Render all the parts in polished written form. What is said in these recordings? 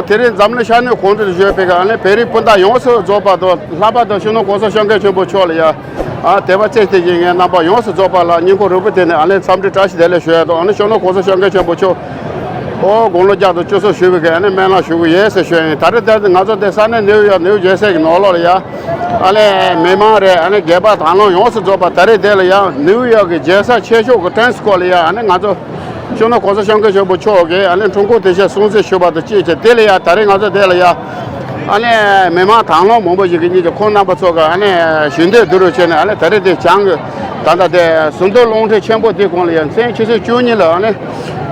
대리 잠는 샤네 콘도 줘배가 안에 베리 본다 용서 줘봐도 라바도 신호 고소 상계 좀 보초려야 아 대바체 되게 나봐 용서 줘봐라 니고 로버데네 안에 삼드 다시 될래 쉬어도 안에 신호 고소 상계 좀 보초 공로 자도 줘서 쉬게 안에 매나 쉬고 예서 쉬어 다른 데도 가서 대산에 뉴 제세기 놀러야 안에 메마레 안에 개바 단로 용서 줘봐 다른 데야 뉴욕 제사 최초 그 댄스 콜이야 안에 가서 저는 고소 상계 좀 보초게 안에 중국 대신 송세 쇼바도 지제 될래야 다른 가서 될래야 안에 메마 단로 뭐 보지 그니 코나 버서가 안에 신대 들어체네 안에 다른 데 장그 단다데 순도롱테全部 대공을现其实9年了안에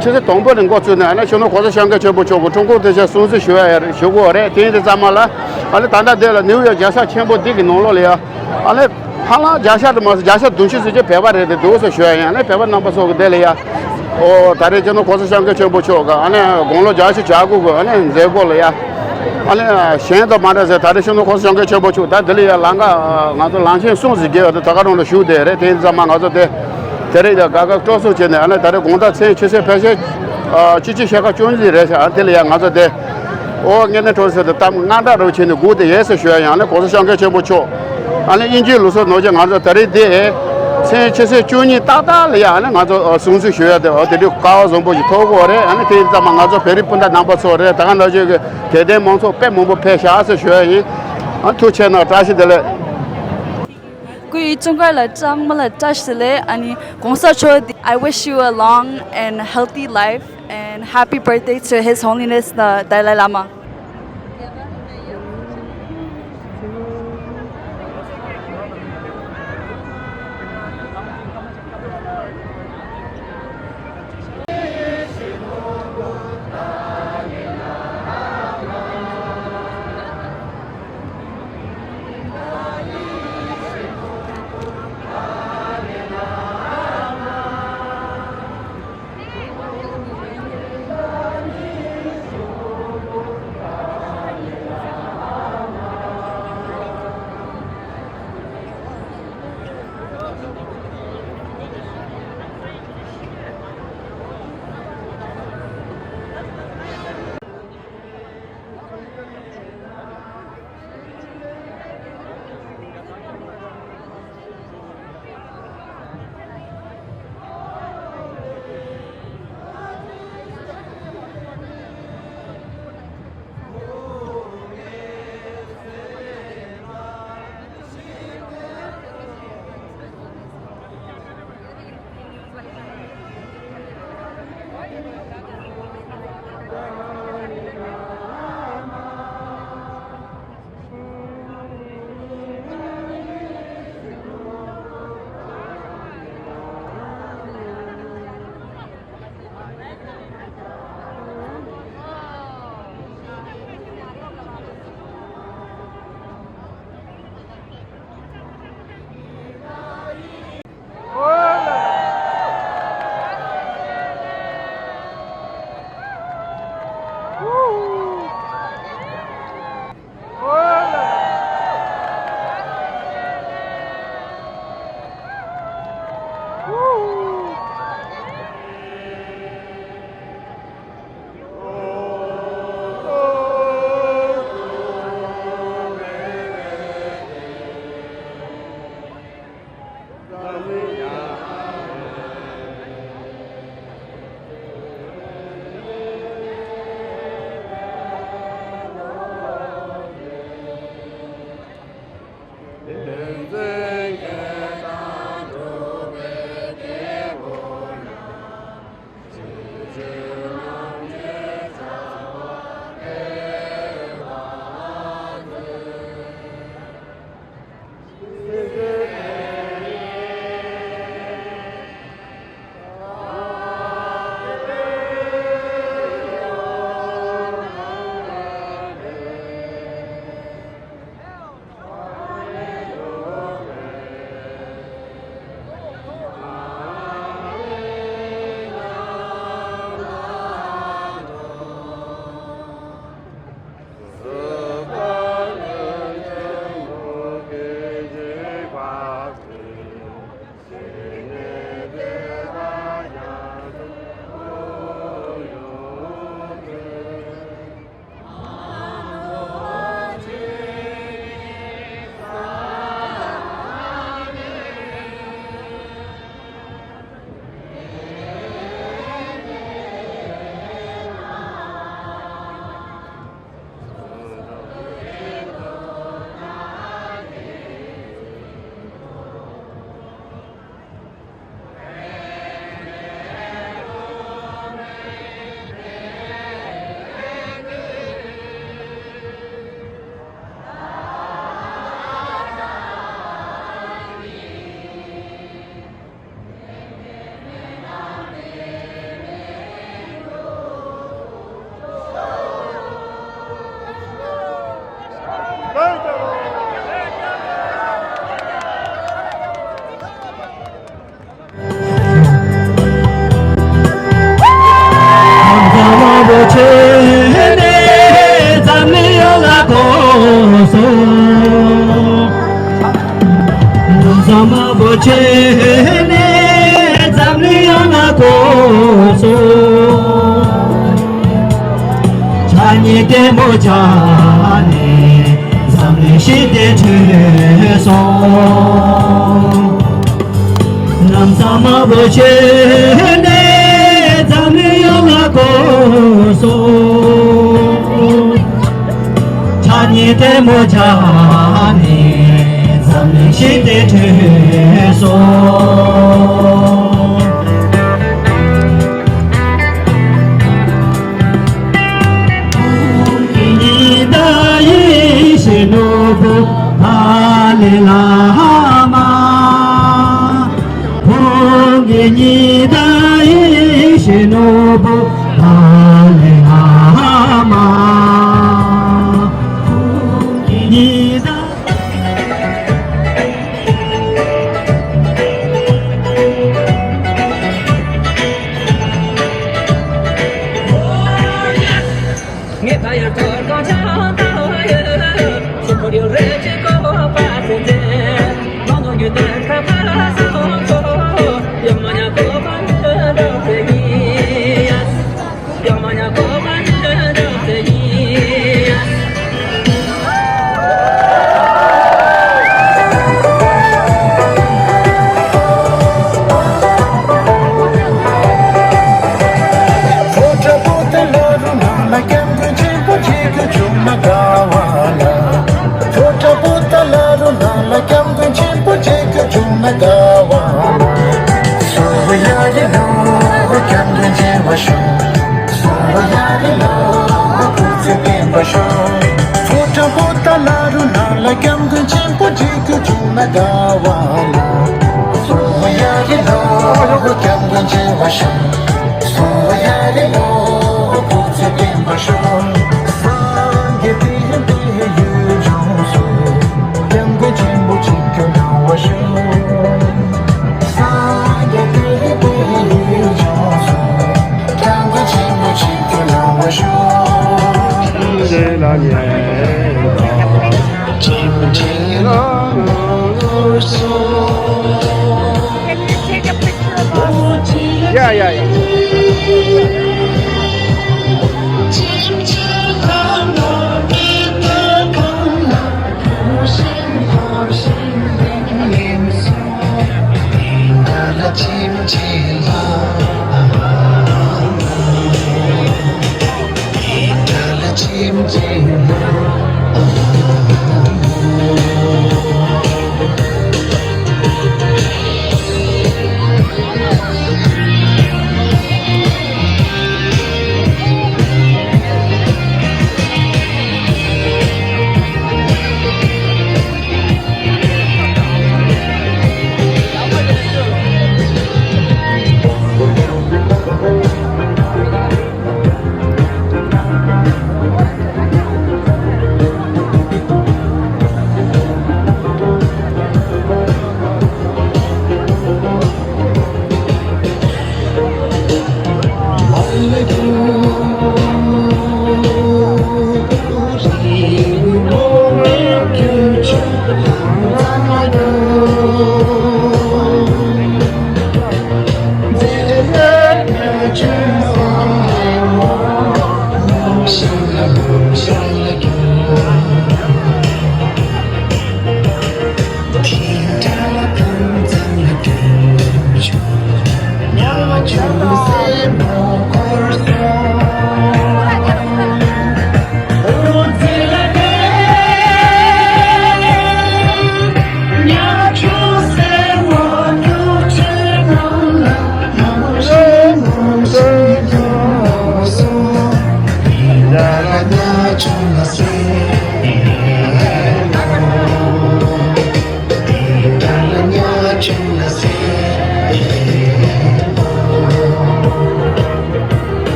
其实东北人过去呢안에 저는 고소 상계 좀 보초고 중국 대신 송세学学过的电咱们了안에 단다데 뉴욕 자사 全部 되게 놀러야 안에 하나 자샤도 뭐 자샤 돈치 이제 배바래 도서 쉬어야 안에 배바 넘버 속 될래야 다른 저는 고소 상계 좀 보초가 안에 공로 자시 자고 안에 제고려야 안에 현도 말해서 다른 저는 고소 상계 좀 보초 다 들려야 랑가 나도 랑신 송지게 다가로는 쉬우대래 된 zaman 가서 돼 데레다 가가 쪼서 전에 안에 다른 공다 제 최세 패세 지지셔가 존지래서 안 들려야 가서 돼 얘네 도서도 땀 나다로 치는 고대 예서 쉬어야 안에 고소 상계 좀 보초 안에 인지로서 노제 가서 다르데 제 최세 존이 따다려야 안에 가서 송수 쉬어야 돼 어디로 가서 좀 보지 토고래 안에 된 zaman 가서 베리분다 넘버 소래 다가 너제 대대 몽소 빼몽보 패샤서 쉬어야 안 투체나 다시 들래 I wish you a long and healthy life and happy birthday to His Holiness the Dalai Lama. 찬이 대모자네 삼시대 최소 남삼아버지네 잠이영하고소 찬이 대모자네 삼시대 최소 Nobu Alilama Hongi Dai Shinobu Alilama Hongi Dai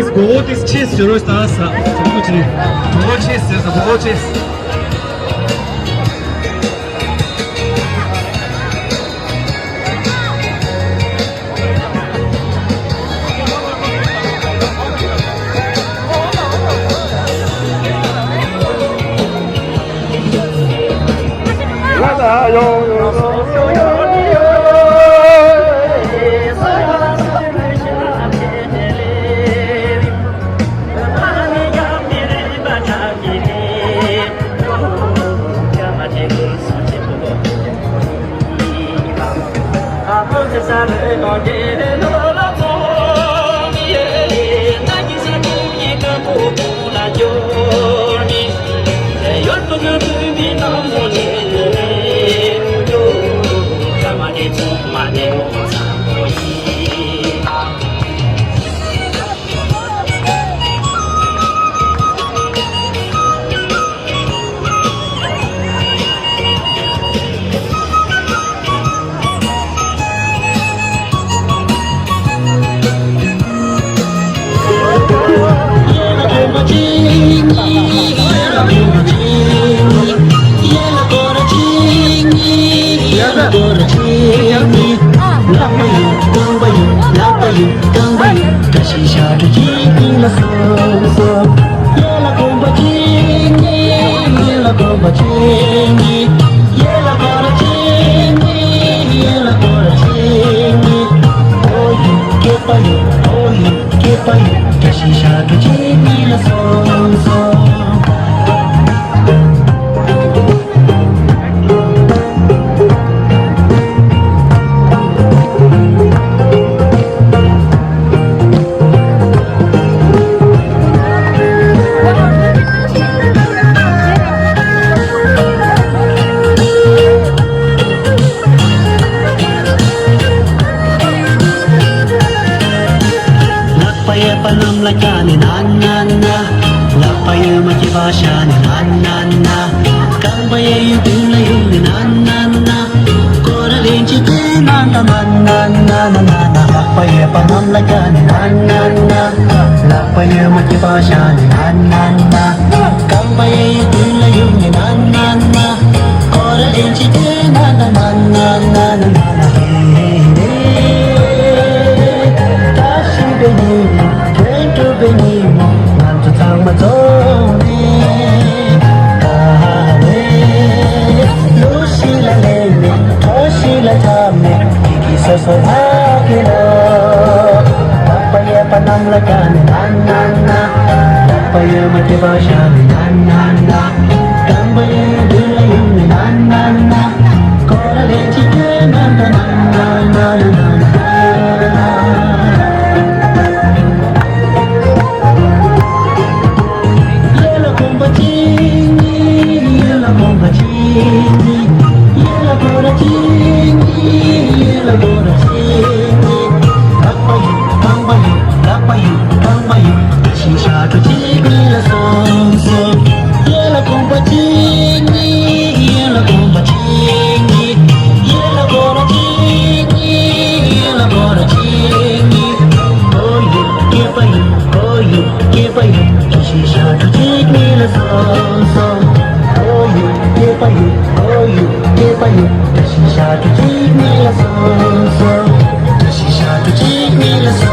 Gotis cheese juro sta sa. Kuchni. Go cheese. Take me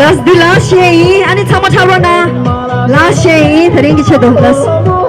Let's do last year. Ani tama tawna. Last year, thank you. Let's.